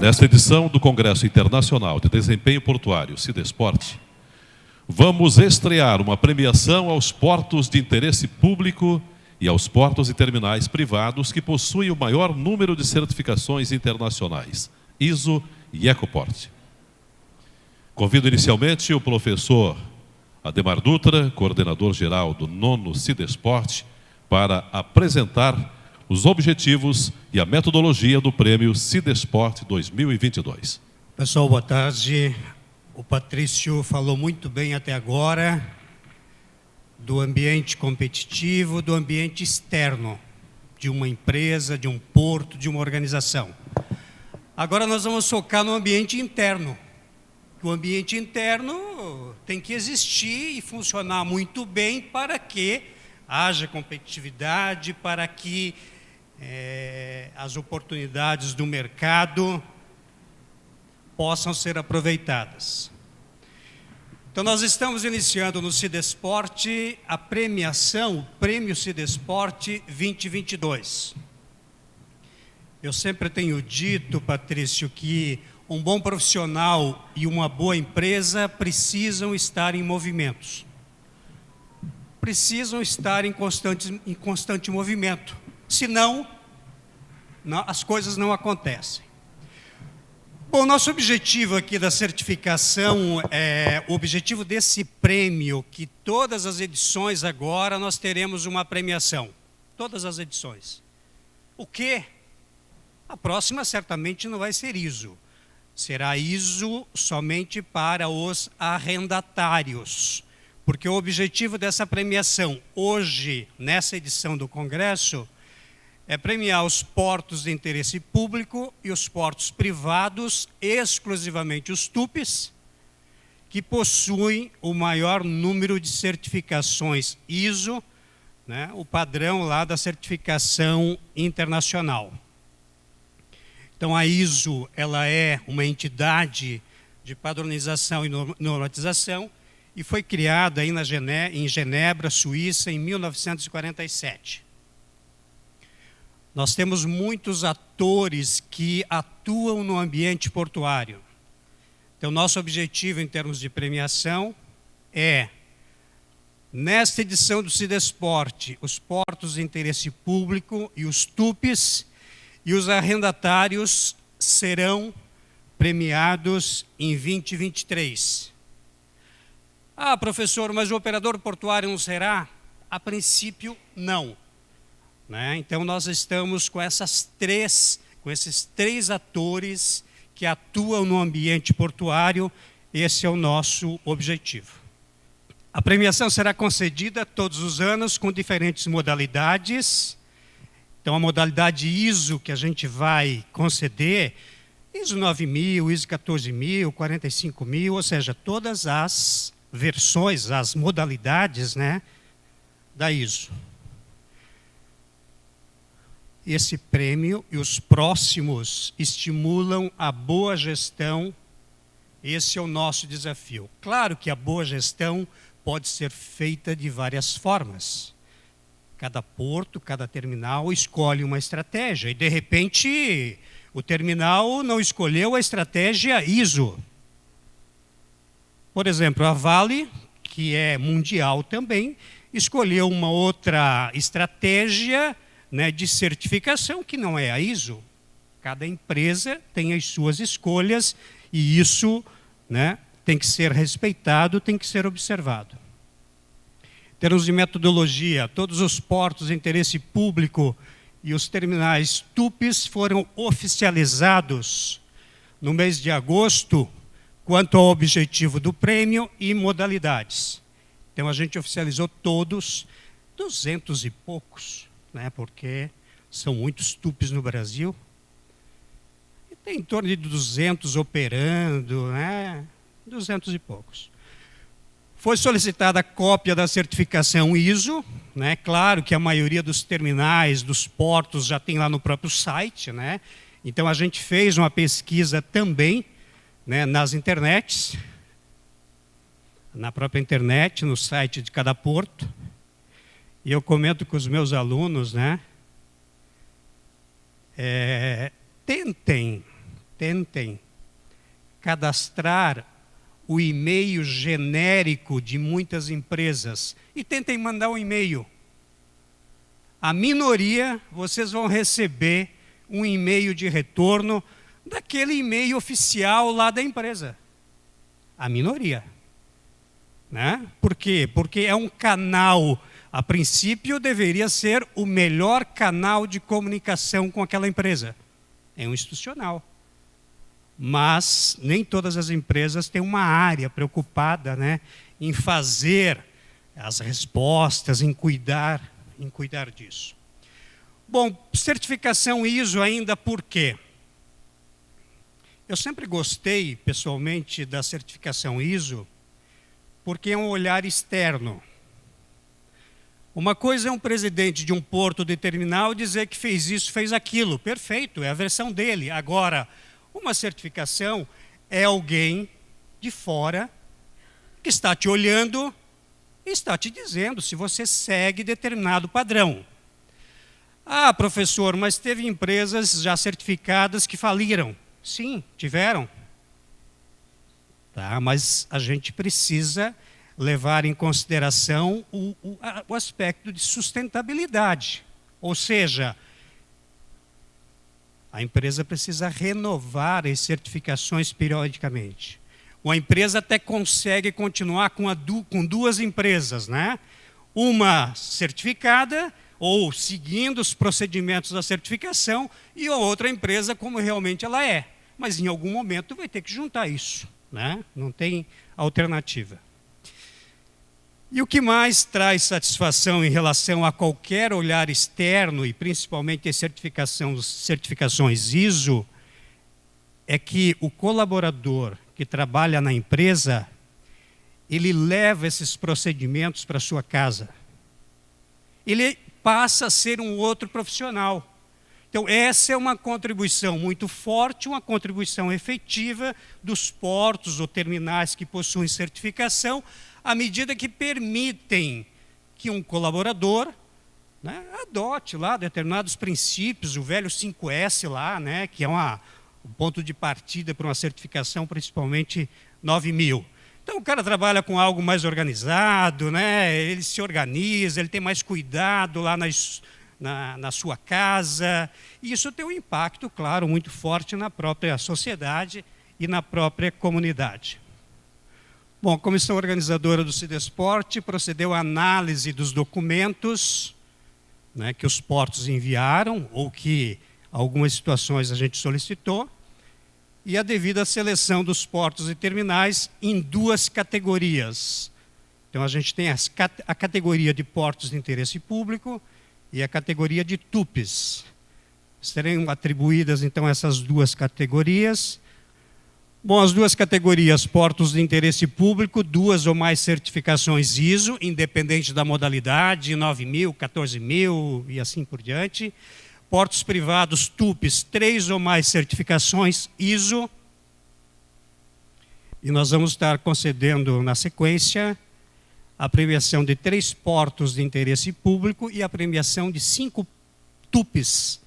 Nesta edição do Congresso Internacional de Desempenho Portuário, Sidesport, vamos estrear uma premiação aos portos de interesse público e aos portos e terminais privados que possuem o maior número de certificações internacionais, ISO e Ecoport. Convido inicialmente o professor Ademar Dutra, coordenador-geral do 9º Sidesport, para apresentar os objetivos e a metodologia do Prêmio Sidesport 2022. Pessoal, boa tarde. O Patrício falou muito bem até agora do ambiente competitivo, do ambiente externo de uma empresa, de um porto, de uma organização. Agora nós vamos focar no ambiente interno. O ambiente interno tem que existir e funcionar muito bem para que haja competitividade, para que as oportunidades do mercado possam ser aproveitadas. Então, nós estamos iniciando no Sidesport a premiação, o Prêmio Sidesport 2022. Eu sempre tenho dito, Patrício, que um bom profissional e uma boa empresa precisam estar em movimentos. Precisam estar em constante movimento. Senão, as coisas não acontecem. Bom, nosso objetivo aqui da certificação, o objetivo desse prêmio, que todas as edições agora nós teremos uma premiação. Todas as edições. O quê? A próxima certamente não vai ser ISO. Será ISO somente para os arrendatários. Porque o objetivo dessa premiação, hoje, nessa edição do Congresso, é premiar os portos de interesse público e os portos privados, exclusivamente os TUPs, que possuem o maior número de certificações ISO, né, o padrão lá da certificação internacional. Então, a ISO ela é uma entidade de padronização e normatização e foi criada aí em Genebra, Suíça, em 1947. Nós temos muitos atores que atuam no ambiente portuário. Então, nosso objetivo em termos de premiação é, nesta edição do Sidesport, os portos de interesse público e os TUPs e os arrendatários serão premiados em 2023. Ah, professor, mas o operador portuário não será? A princípio, não. Então, nós estamos com esses três atores que atuam no ambiente portuário. Esse é o nosso objetivo. A premiação será concedida todos os anos com diferentes modalidades. Então, a modalidade ISO que a gente vai conceder, ISO 9000, ISO 14000, 45000, ou seja, todas as versões, as modalidades, da ISO. Esse prêmio e os próximos estimulam a boa gestão. Esse é o nosso desafio. Claro que a boa gestão pode ser feita de várias formas. Cada porto, cada terminal escolhe uma estratégia e, de repente, o terminal não escolheu a estratégia ISO. Por exemplo, a Vale, que é mundial também, escolheu uma outra estratégia de certificação, que não é a ISO. Cada empresa tem as suas escolhas e isso tem que ser respeitado, tem que ser observado. Em termos de metodologia, todos os portos de interesse público e os terminais TUPs foram oficializados no mês de agosto quanto ao objetivo do prêmio e modalidades. Então, a gente oficializou todos, 200 e poucos, porque são muitos TUPs no Brasil. E tem em torno de 200 operando, 200 e poucos. Foi solicitada a cópia da certificação ISO, claro que a maioria dos terminais, dos portos, já tem lá no próprio site, Então, a gente fez uma pesquisa também, nas internets, na própria internet, no site de cada porto. E eu comento com os meus alunos, tentem tentem cadastrar o e-mail genérico de muitas empresas e tentem mandar um e-mail. A minoria, vocês vão receber um e-mail de retorno daquele e-mail oficial lá da empresa. A minoria. Né? Por quê? Porque é um canal, a princípio deveria ser o melhor canal de comunicação com aquela empresa. É um institucional. Mas nem todas as empresas têm uma área preocupada, né, em fazer as respostas, em cuidar disso. Bom, certificação ISO ainda por quê? Eu sempre gostei, pessoalmente, da certificação ISO, porque é um olhar externo. Uma coisa é um presidente de um porto de terminal dizer que fez isso, fez aquilo. Perfeito, é a versão dele. Agora, uma certificação é alguém de fora que está te olhando e está te dizendo se você segue determinado padrão. Ah, professor, mas teve empresas já certificadas que faliram. Sim, tiveram. Tá, mas a gente precisa levar em consideração o aspecto de sustentabilidade. Ou seja, a empresa precisa renovar as certificações periodicamente. Uma empresa até consegue continuar com duas empresas, né? Uma certificada, ou seguindo os procedimentos da certificação, e a outra empresa como realmente ela é. Mas em algum momento vai ter que juntar isso, né? Não tem alternativa. E o que mais traz satisfação em relação a qualquer olhar externo, e principalmente as certificações ISO, é que o colaborador que trabalha na empresa, ele leva esses procedimentos para a sua casa. Ele passa a ser um outro profissional. Então, essa é uma contribuição muito forte, uma contribuição efetiva dos portos ou terminais que possuem certificação, à medida que permitem que um colaborador, né, adote lá determinados princípios, o velho 5S lá, né, que é o ponto de partida para uma certificação, principalmente 9000. Então, o cara trabalha com algo mais organizado, né, ele se organiza, ele tem mais cuidado lá na sua casa, e isso tem um impacto, claro, muito forte na própria sociedade e na própria comunidade. Bom, a comissão organizadora do Cidesporte procedeu à análise dos documentos, né, que os portos enviaram, ou que algumas situações a gente solicitou, e a devida seleção dos portos e terminais em duas categorias. Então, a gente tem a categoria de portos de interesse público e a categoria de TUPs. Serão atribuídas, então, essas duas categorias. Bom, as duas categorias, portos de interesse público, 2 ou mais certificações ISO, independente da modalidade, 9000, 14000 e assim por diante. Portos privados, TUPs, 3 ou mais certificações ISO. E nós vamos estar concedendo, na sequência, a premiação de 3 portos de interesse público e a premiação de 5 TUPs,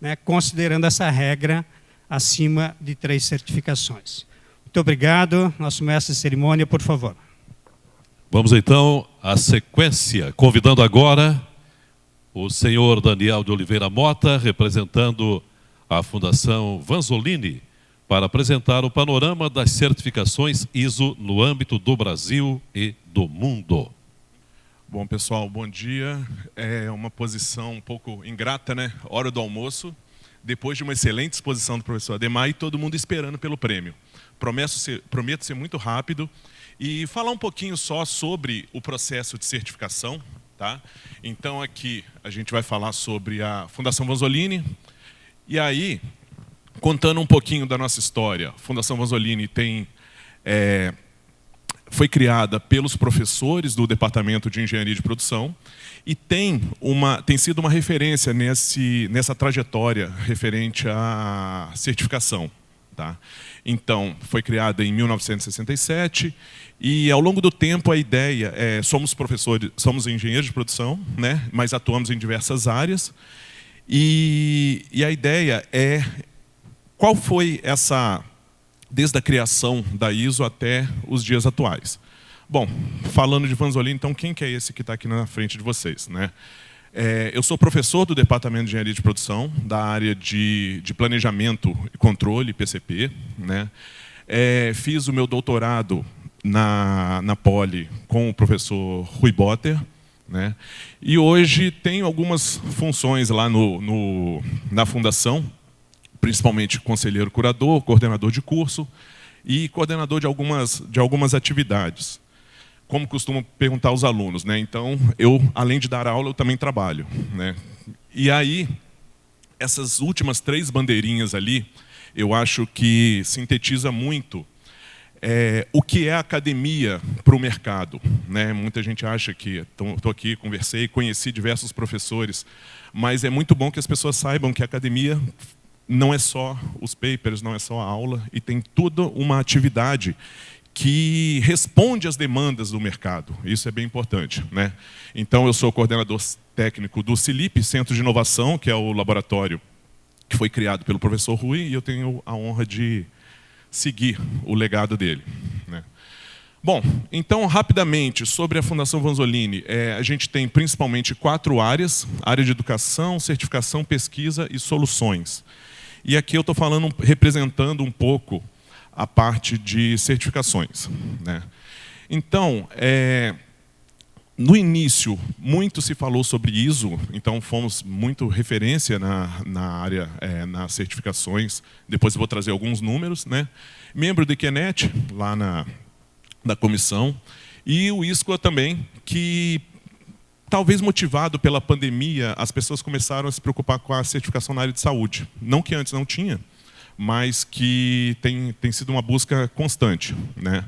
né, considerando essa regra acima de 3 certificações. Muito obrigado. Nosso mestre de cerimônia, por favor. Vamos então à sequência, convidando agora o senhor Daniel de Oliveira Mota, representando a Fundação Vanzolini, para apresentar o panorama das certificações ISO no âmbito do Brasil e do mundo. Bom, pessoal, bom dia. É uma posição um pouco ingrata, né? Hora do almoço. Depois de uma excelente exposição do professor Ademar e todo mundo esperando pelo prêmio. Prometo ser muito rápido e falar um pouquinho só sobre o processo de certificação. Tá? Então, aqui a gente vai falar sobre a Fundação Vanzolini. E aí, contando um pouquinho da nossa história, a Fundação Vanzolini foi criada pelos professores do Departamento de Engenharia de Produção e tem sido uma referência nessa trajetória referente à certificação. Tá? Então, foi criada em 1967 e, ao longo do tempo, a ideia somos engenheiros de produção, né? Mas atuamos em diversas áreas e a ideia é qual foi desde a criação da ISO até os dias atuais? Bom, falando de Vanzolini, então quem que é esse que está aqui na frente de vocês, né? Eu sou professor do Departamento de Engenharia de Produção, da área de Planejamento e Controle, PCP, né? Fiz o meu doutorado na Poli com o professor Rui Botter, né? E hoje tenho algumas funções lá na Fundação, principalmente conselheiro curador, coordenador de curso e coordenador de algumas atividades. Como costumo perguntar aos alunos, né? Então, além de dar aula, eu também trabalho, né? E aí, essas últimas 3 bandeirinhas ali, eu acho que sintetiza muito o que é a academia para o mercado, né? Muita gente acha que... Estou aqui, conversei, conheci diversos professores, mas é muito bom que as pessoas saibam que a academia não é só os papers, não é só a aula, e tem toda uma atividade que responde às demandas do mercado. Isso é bem importante, né? Então, eu sou coordenador técnico do CILIP, Centro de Inovação, que é o laboratório que foi criado pelo professor Rui, e eu tenho a honra de seguir o legado dele, né? Bom, então, rapidamente, sobre a Fundação Vanzolini, a gente tem principalmente 4 áreas: área de educação, certificação, pesquisa e soluções. E aqui eu estou representando um pouco a parte de certificações, né? Então, no início, muito se falou sobre ISO, então fomos muito referência na área, nas certificações. Depois eu vou trazer alguns números, né? Membro do IQNET, lá na comissão, e o ISCOA também, que talvez motivado pela pandemia, as pessoas começaram a se preocupar com a certificação na área de saúde. Não que antes não tinha, mas que tem sido uma busca constante, né?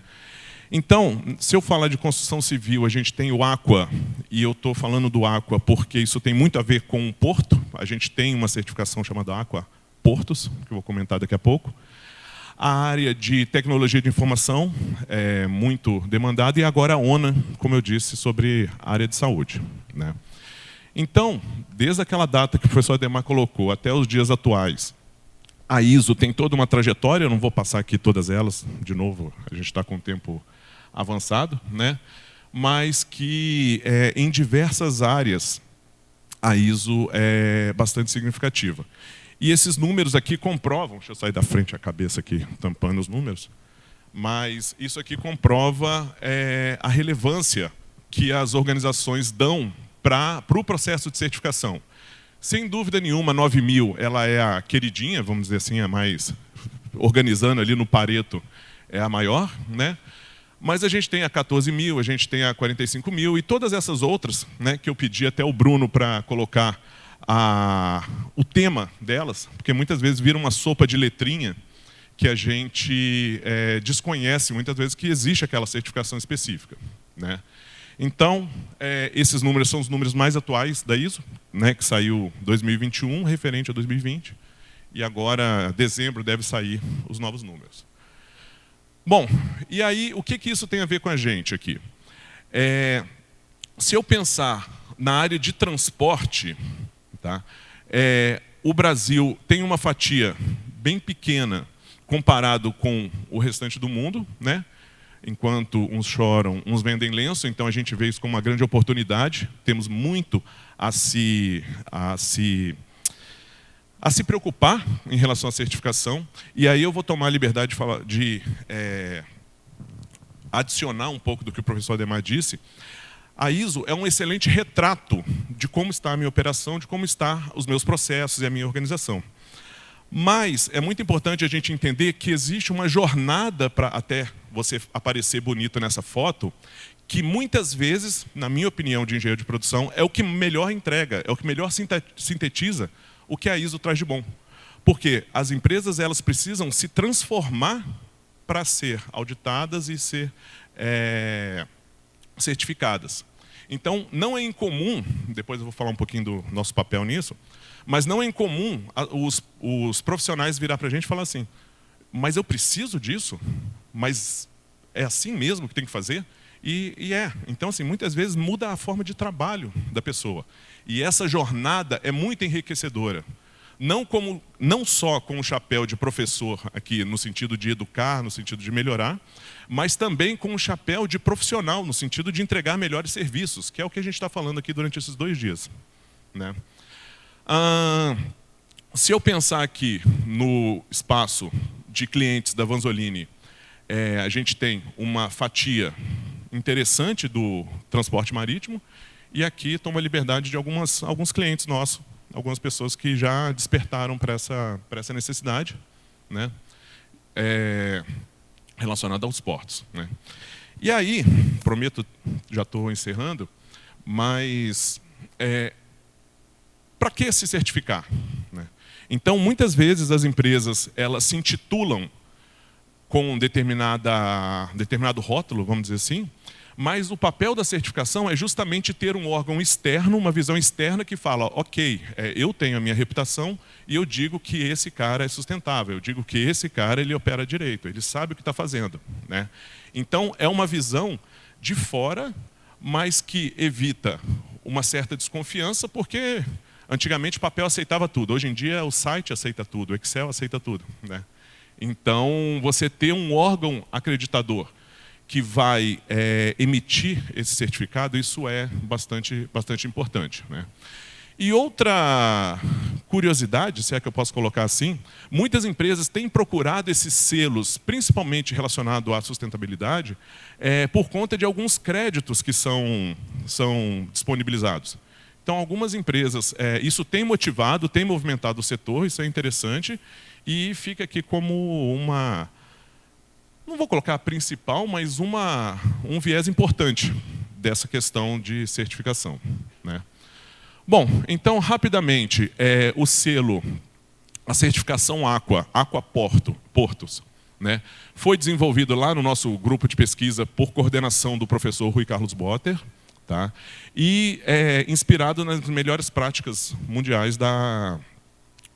Então, se eu falar de construção civil, a gente tem o Aqua, e eu estou falando do Aqua porque isso tem muito a ver com o porto. A gente tem uma certificação chamada Aqua Portos, que eu vou comentar daqui a pouco. A área de tecnologia de informação é muito demandada, e agora a ONA, como eu disse, sobre a área de saúde, né? Então, desde aquela data que o professor Ademar colocou, até os dias atuais, a ISO tem toda uma trajetória, eu não vou passar aqui todas elas, de novo, a gente está com o tempo avançado, né? Mas que em diversas áreas a ISO é bastante significativa. E esses números aqui comprovam, deixa eu sair da frente a cabeça aqui, tampando os números, mas isso aqui comprova a relevância que as organizações dão para o processo de certificação. Sem dúvida nenhuma, 9.000, ela é a queridinha, vamos dizer assim, a mais, organizando ali no Pareto, é a maior, né? Mas a gente tem a 14.000, a gente tem a 45.000 e todas essas outras, né, que eu pedi até o Bruno para colocar o tema delas, porque muitas vezes vira uma sopa de letrinha que a gente desconhece muitas vezes que existe aquela certificação específica, né? Então, esses números são os números mais atuais da ISO, né, que saiu 2021, referente a 2020, e agora, dezembro, deve sair os novos números. Bom, e aí, o que isso tem a ver com a gente aqui? Se eu pensar na área de transporte, tá, o Brasil tem uma fatia bem pequena comparado com o restante do mundo, né? Enquanto uns choram, uns vendem lenço, então a gente vê isso como uma grande oportunidade. Temos muito a se preocupar em relação à certificação. E aí eu vou tomar a liberdade de adicionar um pouco do que o professor Ademar disse. A ISO é um excelente retrato de como está a minha operação, de como estão os meus processos e a minha organização. Mas é muito importante a gente entender que existe uma jornada para até você aparecer bonito nessa foto, que muitas vezes, na minha opinião de engenheiro de produção, é o que melhor entrega, é o que melhor sintetiza o que a ISO traz de bom. Porque as empresas elas precisam se transformar para ser auditadas e ser certificadas. Então, não é incomum, depois eu vou falar um pouquinho do nosso papel nisso, mas não é incomum os profissionais virar para a gente e falar assim, mas eu preciso disso? Mas é assim mesmo que tem que fazer? E então, assim, muitas vezes muda a forma de trabalho da pessoa. E essa jornada é muito enriquecedora. não só com o chapéu de professor aqui, no sentido de educar, no sentido de melhorar, mas também com o chapéu de profissional, no sentido de entregar melhores serviços, que é o que a gente está falando aqui durante esses 2 dias. Né? Se eu pensar aqui no espaço de clientes da Vanzolini, a gente tem uma fatia interessante do transporte marítimo, e aqui toma liberdade de alguns clientes nossos, algumas pessoas que já despertaram para essa necessidade, né? Relacionada aos portos. Né? E aí, prometo, já estou encerrando, mas para que se certificar? Né? Então, muitas vezes as empresas elas se intitulam com determinado rótulo, vamos dizer assim, mas o papel da certificação é justamente ter um órgão externo, uma visão externa que fala, ok, eu tenho a minha reputação e eu digo que esse cara é sustentável, eu digo que esse cara ele opera direito, ele sabe o que está fazendo. Né? Então, é uma visão de fora, mas que evita uma certa desconfiança, porque antigamente o papel aceitava tudo, hoje em dia o site aceita tudo, o Excel aceita tudo. Né? Então, você ter um órgão acreditador que vai emitir esse certificado, isso é bastante importante. Né? E outra curiosidade, se é que eu posso colocar assim, muitas empresas têm procurado esses selos, principalmente relacionados à sustentabilidade, por conta de alguns créditos que são disponibilizados. Então, algumas empresas, isso tem motivado, tem movimentado o setor, isso é interessante, e fica aqui como uma... não vou colocar a principal, mas um viés importante dessa questão de certificação. Né? Bom, então, rapidamente, o selo, a certificação Aqua Portos, né, foi desenvolvido lá no nosso grupo de pesquisa por coordenação do professor Rui Carlos Botter, tá? E inspirado nas melhores práticas mundiais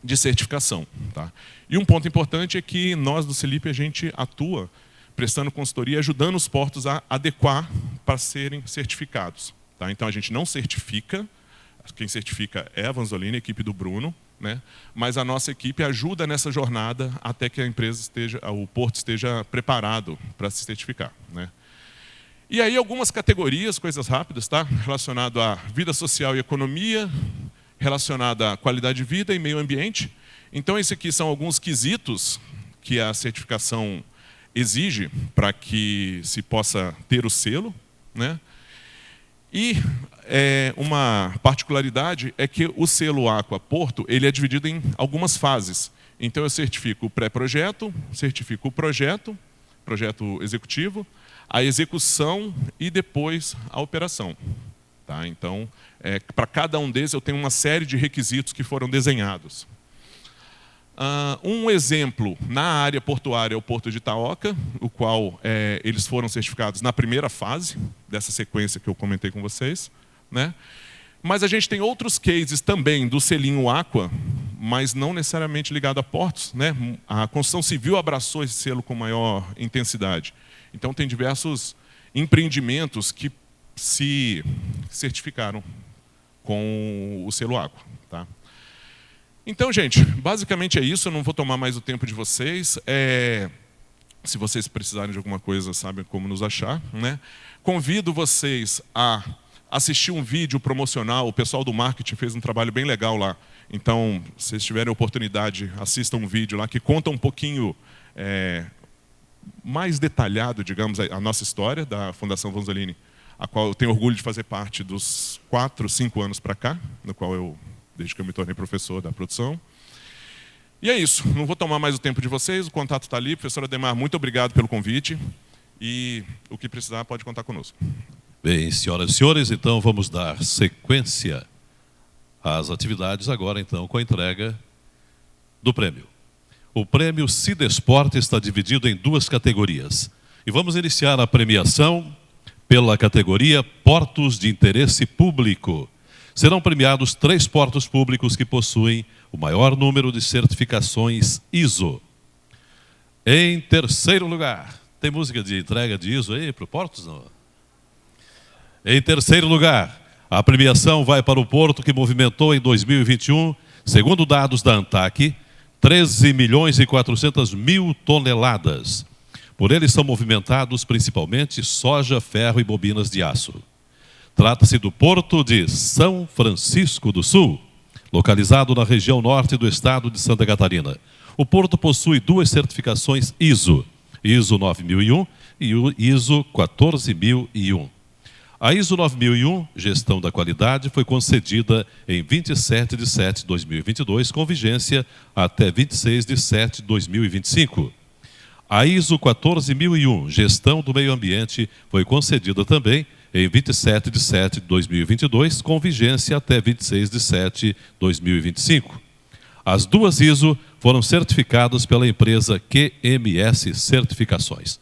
de certificação. Tá? E um ponto importante é que nós do CELIP a gente atua prestando consultoria, ajudando os portos a adequar para serem certificados. Tá? Então a gente não certifica, quem certifica é a Vanzolini, a equipe do Bruno, né? Mas a nossa equipe ajuda nessa jornada até que o porto esteja preparado para se certificar. Né? E aí algumas categorias, coisas rápidas, tá? Relacionado à vida social e economia, relacionado à qualidade de vida e meio ambiente. Então, esses aqui são alguns quesitos que a certificação exige para que se possa ter o selo. Né? E uma particularidade é que o selo Aqua Porto ele é dividido em algumas fases. Então, eu certifico o pré-projeto, certifico o projeto executivo, a execução e depois a operação. Tá? Então, para cada um deles eu tenho uma série de requisitos que foram desenhados. Um exemplo na área portuária é o Porto de Itaoca, o qual eles foram certificados na primeira fase dessa sequência que eu comentei com vocês. Né? Mas a gente tem outros cases também do selinho Aqua, mas não necessariamente ligado a portos. Né? A construção civil abraçou esse selo com maior intensidade. Então, tem diversos empreendimentos que se certificaram com o selo Aqua. Tá? Então, gente, basicamente é isso. Eu não vou tomar mais o tempo de vocês. Se vocês precisarem de alguma coisa, sabem como nos achar. Né? Convido vocês a assistir um vídeo promocional. O pessoal do marketing fez um trabalho bem legal lá. Então, se vocês tiverem oportunidade, assistam um vídeo lá que conta um pouquinho... mais detalhado, digamos, a nossa história da Fundação Vanzolini, a qual eu tenho orgulho de fazer parte dos 4, 5 anos para cá, no qual desde que eu me tornei professor da produção. E é isso, não vou tomar mais o tempo de vocês, o contato está ali. Professor Ademar, muito obrigado pelo convite e o que precisar pode contar conosco. Bem, senhoras e senhores, então vamos dar sequência às atividades agora, então, com a entrega do prêmio. O prêmio Cidesport está dividido em 2 categorias. E vamos iniciar a premiação pela categoria Portos de Interesse Público. Serão premiados 3 portos públicos que possuem o maior número de certificações ISO. Em terceiro lugar, tem música de entrega de ISO aí para o portos? Não? Em terceiro lugar, a premiação vai para o porto que movimentou em 2021 Segundo dados da ANTAQ, 13.400.000 toneladas. Por eles são movimentados principalmente soja, ferro e bobinas de aço. Trata-se do Porto de São Francisco do Sul, localizado na região norte do estado de Santa Catarina. O porto possui 2 certificações ISO, ISO 9001 e o ISO 14001. A ISO 9001, Gestão da Qualidade, foi concedida em 27 de setembro de 2022, com vigência até 26 de setembro de 2025. A ISO 14001, Gestão do Meio Ambiente, foi concedida também em 27 de setembro de 2022, com vigência até 26 de setembro de 2025. As duas ISO foram certificadas pela empresa QMS Certificações.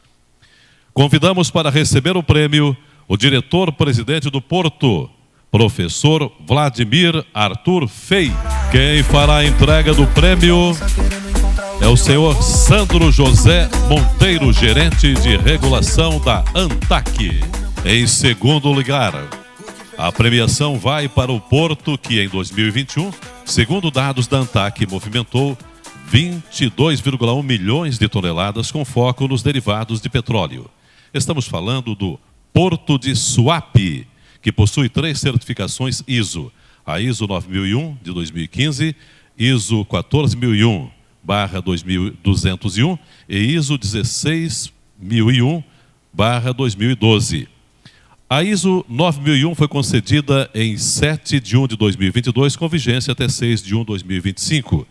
Convidamos para receber o prêmio o diretor-presidente do Porto, professor Vladimir Arthur Fey. Quem fará a entrega do prêmio é o senhor Sandro José Monteiro, gerente de regulação da ANTAQ. Em segundo lugar, a premiação vai para o Porto, que em 2021, segundo dados da ANTAQ, movimentou 22,1 milhões de toneladas com foco nos derivados de petróleo. Estamos falando do Porto de Suape, que possui 3 certificações ISO. A ISO 9001 de 2015, ISO 14001/2201 e ISO 16001/2012. A ISO 9001 foi concedida em 7 de 1 de 2022, com vigência até 6 de 1 de 2025.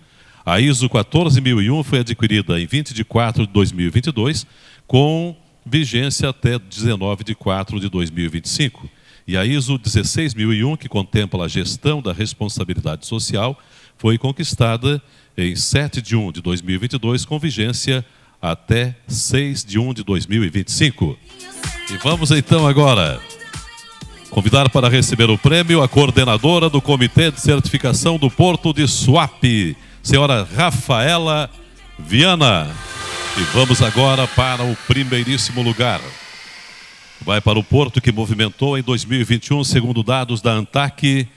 A ISO 14001 foi adquirida em 20 de 4 de 2022, com vigência até 19 de 4 de 2025. E a ISO 16001, que contempla a gestão da responsabilidade social, foi conquistada em 7 de 1 de 2022, com vigência até 6 de 1 de 2025. E vamos então agora convidar para receber o prêmio a coordenadora do Comitê de Certificação do Porto de Suape, senhora Rafaela Viana. E vamos agora para o primeiríssimo lugar. Vai para o Porto, que movimentou em 2021, segundo dados da ANTAQ,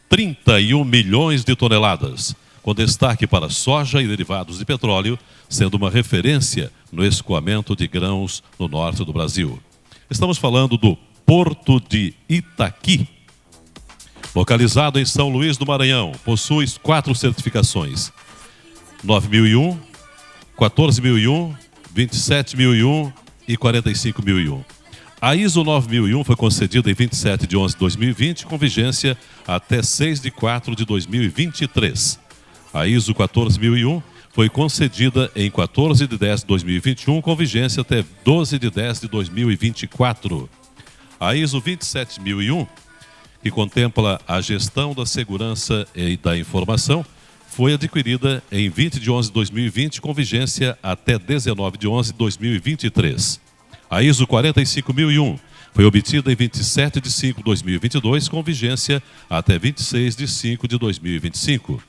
31 milhões de toneladas, com destaque para soja e derivados de petróleo, sendo uma referência no escoamento de grãos no norte do Brasil. Estamos falando do Porto de Itaqui, localizado em São Luís do Maranhão. Possui 4 certificações: 9001, 14001, 27001 e 45001. A ISO 9001 foi concedida em 27 de 11 de 2020, com vigência até 6 de 4 de 2023. A ISO 14001 foi concedida em 14 de 10 de 2021, com vigência até 12 de 10 de 2024. A ISO 27001, que contempla a gestão da segurança e da informação, foi adquirida em 20 de 11 de 2020, com vigência até 19 de 11 de 2023. A ISO 45001 foi obtida em 27 de 5 de 2022, com vigência até 26 de 5 de 2025.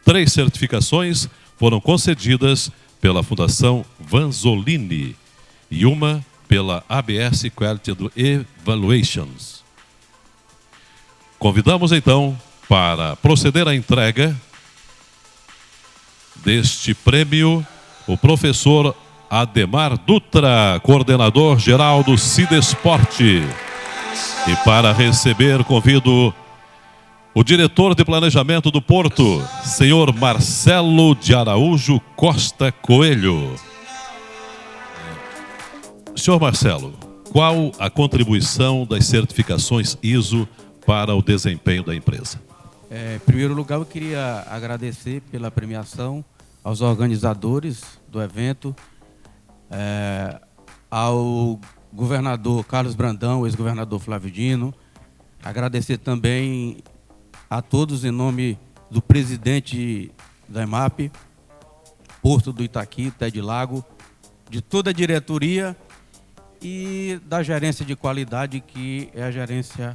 3 certificações foram concedidas pela Fundação Vanzolini e uma pela ABS Quality Evaluations. Convidamos então para proceder à entrega deste prêmio o professor Ademar Dutra, coordenador geral do Cidesporte. E para receber, convido o diretor de planejamento do Porto, senhor Marcelo de Araújo Costa Coelho. Senhor Marcelo, qual a contribuição das certificações ISO para o desempenho da empresa? Em primeiro lugar, eu queria agradecer pela premiação aos organizadores do evento, ao governador Carlos Brandão, ex-governador Flávio Dino, agradecer também a todos em nome do presidente da EMAP, Porto do Itaqui, Ted Lago, de toda a diretoria e da gerência de qualidade, que é a gerência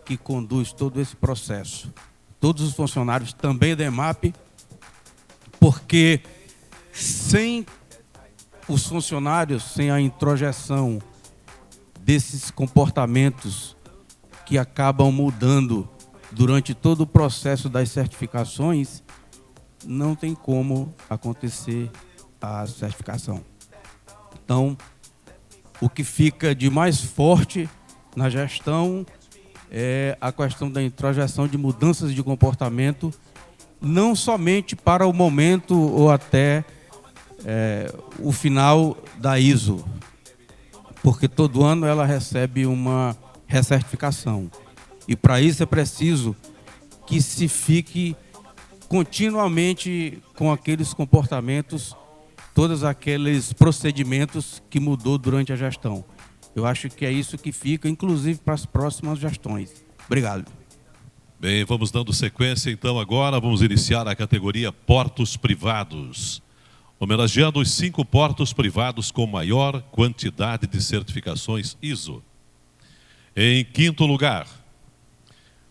que conduz todo esse processo. Todos os funcionários também da EMAP, porque sem os funcionários, sem a introjeção desses comportamentos que acabam mudando durante todo o processo das certificações, não tem como acontecer a certificação. Então, o que fica de mais forte na gestão é a questão da introjeção de mudanças de comportamento, não somente para o momento ou até o final da ISO, porque todo ano ela recebe uma recertificação. E para isso é preciso que se fique continuamente com aqueles comportamentos, todos aqueles procedimentos que mudou durante a gestão. Eu acho que é isso que fica, inclusive para as próximas gestões. Obrigado. Bem, vamos dando sequência então agora, vamos iniciar a categoria portos privados, homenageando os 5 portos privados com maior quantidade de certificações ISO. Em 5º lugar,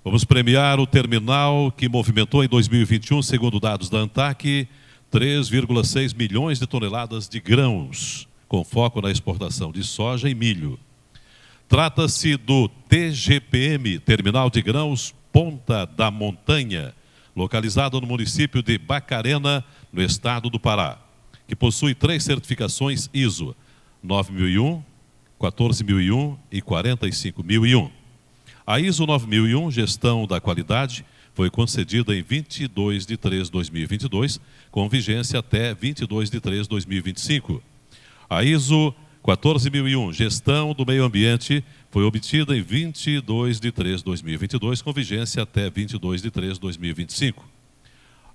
vamos premiar o terminal que movimentou em 2021, segundo dados da ANTAQ, 3,6 milhões de toneladas de grãos, com foco na exportação de soja e milho. Trata-se do TGPM, Terminal de Grãos Ponta da Montanha, localizado no município de Bacarena, no estado do Pará, que possui 3 certificações ISO, 9001, 14001 e 45001. A ISO 9001, Gestão da Qualidade, foi concedida em 22 de 3 de 2022, com vigência até 22 de 3 de 2025. A ISO 14001, Gestão do Meio Ambiente, foi obtida em 22 de 3 de 2022, com vigência até 22 de 3 de 2025.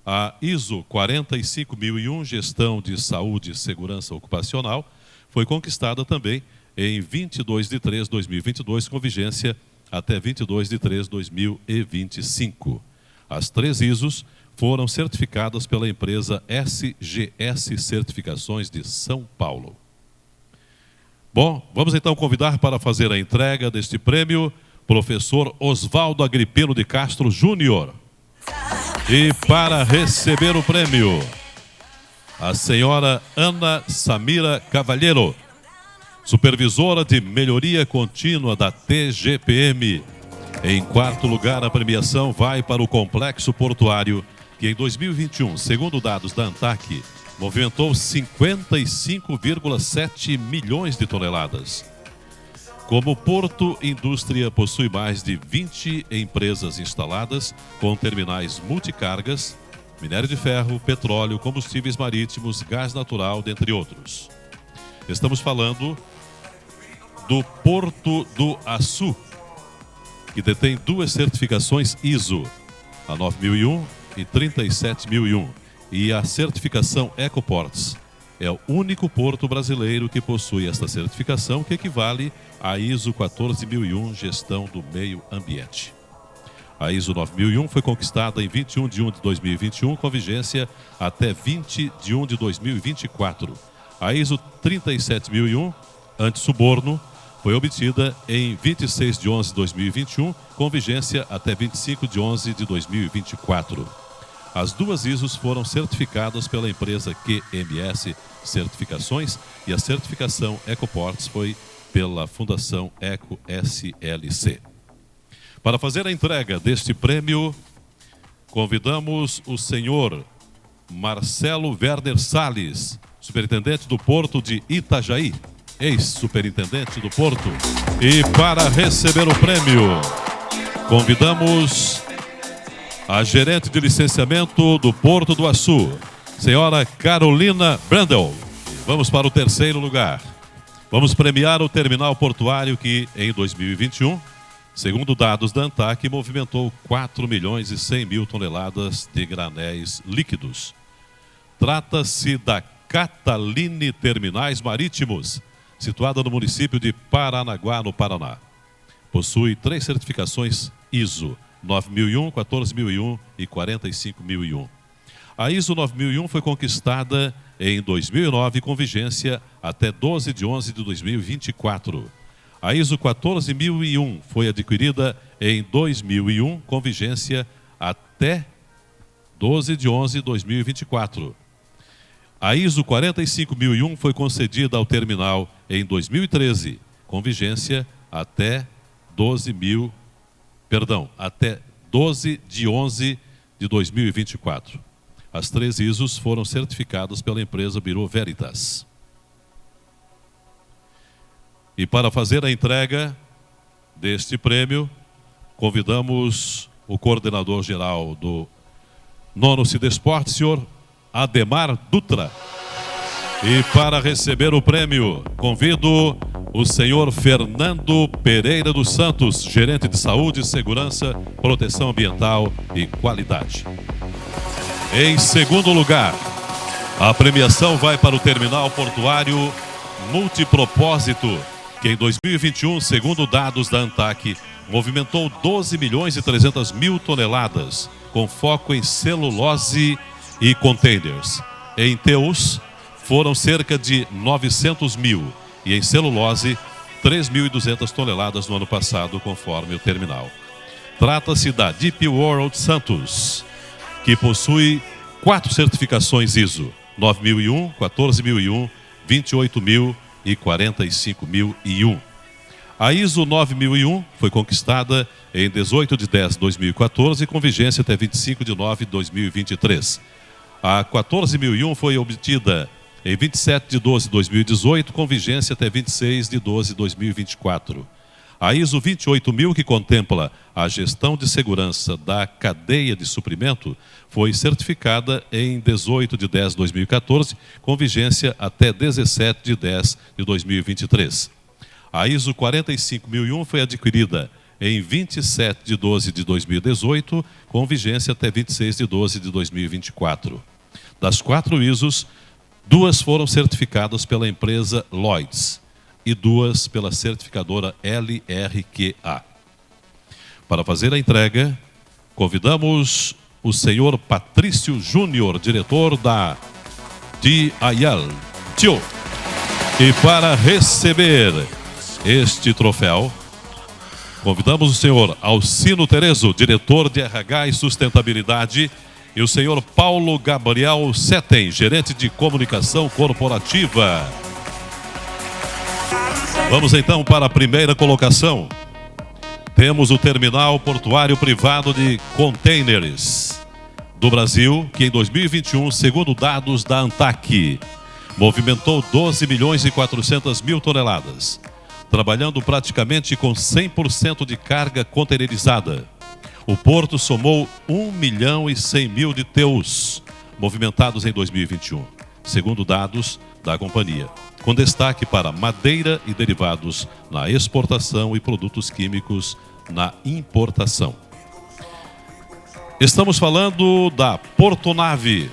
A ISO 45001, Gestão de Saúde e Segurança Ocupacional, foi conquistada também em 22 de 3 de 2022, com vigência até 22 de 3 de 2025. As 3 ISOs foram certificadas pela empresa SGS Certificações de São Paulo. Bom, vamos então convidar para fazer a entrega deste prêmio professor Oswaldo Agripino de Castro Júnior. E para receber o prêmio, a senhora Ana Samira Cavalheiro, supervisora de melhoria contínua da TGPM. Em 4º lugar, a premiação vai para o Complexo Portuário, que em 2021, segundo dados da ANTAQ, movimentou 55,7 milhões de toneladas. Como Porto Indústria possui mais de 20 empresas instaladas, com terminais multicargas, minério de ferro, petróleo, combustíveis marítimos, gás natural, dentre outros. Estamos falando do Porto do Açu, que detém 2 certificações ISO, a 9001 e 37001, e a certificação Ecoports. É o único porto brasileiro que possui esta certificação, que equivale à ISO 14001, Gestão do Meio Ambiente. A ISO 9001 foi conquistada em 21 de 1 de 2021, com vigência até 20 de 1 de 2024. A ISO 37001, anti-suborno, foi obtida em 26 de 11 de 2021, com vigência até 25 de 11 de 2024. As 2 ISOs foram certificadas pela empresa QMS Certificações e a certificação Ecoports foi pela Fundação Eco SLC. Para fazer a entrega deste prêmio, convidamos o senhor Marcelo Werner Salles, superintendente do Porto de Itajaí, ex-superintendente do Porto. E para receber o prêmio, convidamos a gerente de licenciamento do Porto do Açu, senhora Carolina Brandel. Vamos para o 3º lugar. Vamos premiar o terminal portuário que, em 2021, segundo dados da ANTAQ, movimentou 4 milhões e 100 mil toneladas de granéis líquidos. Trata-se da Cataline Terminais Marítimos, situada no município de Paranaguá, no Paraná. Possui 3 certificações ISO, 9001, 14001 e 45001. A ISO 9001 foi conquistada em 2009 com vigência até 12 de 11 de 2024. A ISO 14001 foi adquirida em 2001 com vigência até 12 de 11 de 2024. A ISO 45001 foi concedida ao terminal em 2013, com vigência até 12 de 11 de 2024. As 3 ISOs foram certificadas pela empresa Bureau Veritas. E para fazer a entrega deste prêmio, convidamos o coordenador-geral do 9º Cidesporte, senhor Ademar Dutra. E para receber o prêmio, convido o senhor Fernando Pereira dos Santos, gerente de Saúde, Segurança, Proteção Ambiental e Qualidade. Em segundo lugar, a premiação vai para o Terminal Portuário Multipropósito, que em 2021, segundo dados da ANTAQ, movimentou 12.300.000 toneladas, com foco em celulose e containers. Em TEUs, foram cerca de 900.000 e em celulose, 3.200 toneladas no ano passado, conforme o terminal. Trata-se da Deep World Santos, que possui 4 certificações ISO, 9001, 14001, 28000 e 45001. A ISO 9001 foi conquistada em 18 de 10 de 2014 com vigência até 25 de 9 de 2023. A 14001 foi obtida em 27 de 12 de 2018 com vigência até 26 de 12 de 2024. A ISO 28000, que contempla a gestão de segurança da cadeia de suprimento, foi certificada em 18 de 10 de 2014, com vigência até 17 de 10 de 2023. A ISO 45001 foi adquirida em 27 de 12 de 2018, com vigência até 26 de 12 de 2024. Das 4 ISOs, 2 foram certificadas pela empresa Lloyds e 2 pela certificadora LRQA. Para fazer a entrega, convidamos o senhor Patrício Júnior, diretor da DIL, Tio. E para receber este troféu, convidamos o senhor Alcino Terezo, diretor de RH e Sustentabilidade, e o senhor Paulo Gabriel Setten, gerente de comunicação corporativa. Vamos então para a primeira colocação. Temos o Terminal Portuário Privado de Containers do Brasil, que em 2021, segundo dados da ANTAQ, movimentou 12.400.000 toneladas, trabalhando praticamente com 100% de carga containerizada. O porto somou 1.100.000 de TEUs movimentados em 2021, segundo dados da companhia, com destaque para madeira e derivados na exportação e produtos químicos na importação. Estamos falando da Portonave.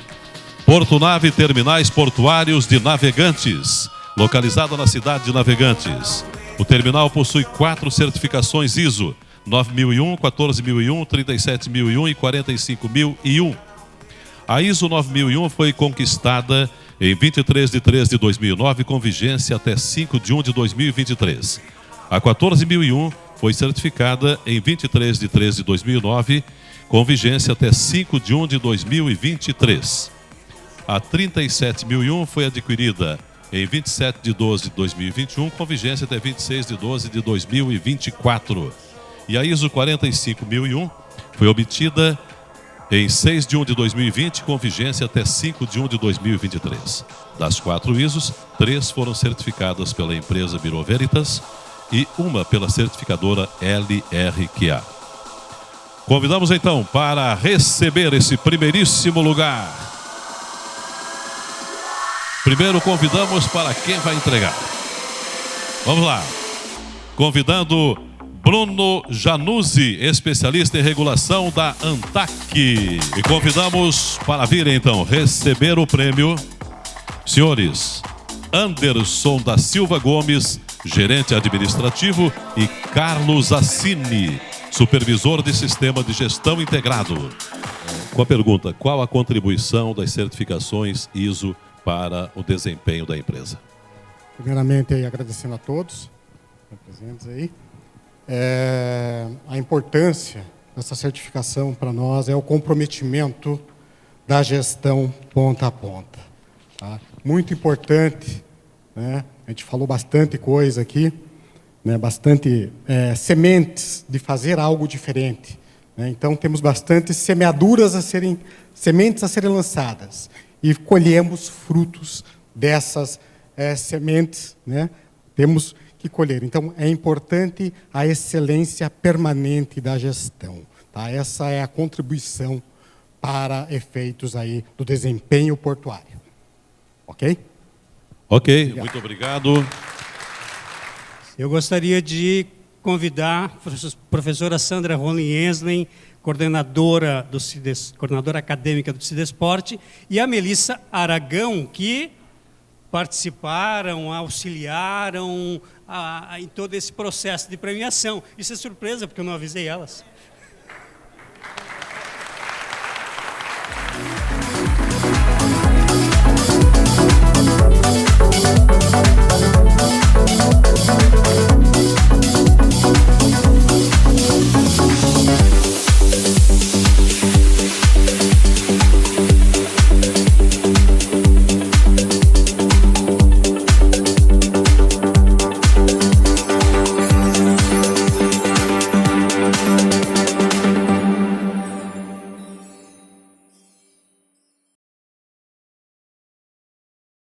Portonave Terminais Portuários de Navegantes, localizada na cidade de Navegantes. O terminal possui 4 certificações ISO, 9001, 14001, 37001 e 45001. A ISO 9001 foi conquistada em 23 de 3 de 2009 com vigência até 5 de 1 de 2023. A 14001 foi certificada em 23 de 3 de 2009 com vigência até 5 de 1 de 2023. A 37001 foi adquirida em 27 de 12 de 2021 com vigência até 26 de 12 de 2024. E a ISO 45001 foi obtida em 6 de 1 de 2020, com vigência até 5 de 1 de 2023. Das 4 ISOs, 3 foram certificadas pela empresa Bureau Veritas e uma pela certificadora LRQA. Convidamos então para receber esse primeiríssimo lugar. Primeiro convidamos para quem vai entregar. Vamos lá. Convidando Bruno Januzzi, especialista em regulação da ANTAQ. E convidamos para vir então receber o prêmio, senhores Anderson da Silva Gomes, gerente administrativo, e Carlos Assini, supervisor de sistema de gestão integrado. Com a pergunta, qual a contribuição das certificações ISO para o desempenho da empresa? Primeiramente, aí, agradecendo a todos presentes aí. A importância dessa certificação para nós é o comprometimento da gestão ponta a ponta. Tá? Muito importante, né? A gente falou bastante coisa aqui, né? Bastante sementes de fazer algo diferente. né? Então, temos bastante sementes a serem lançadas. E colhemos frutos dessas sementes, né? Temos que colher. Então, é importante a excelência permanente da gestão. Tá? Essa é a contribuição para efeitos aí do desempenho portuário. Ok? Ok, Obrigado. muito obrigado. Eu gostaria de convidar a professora Sandra Rolim Enslen, coordenadora acadêmica do Cidesporte, e a Melissa Aragão, que participaram, auxiliaram em todo esse processo de premiação. Isso é surpresa, porque eu não avisei elas.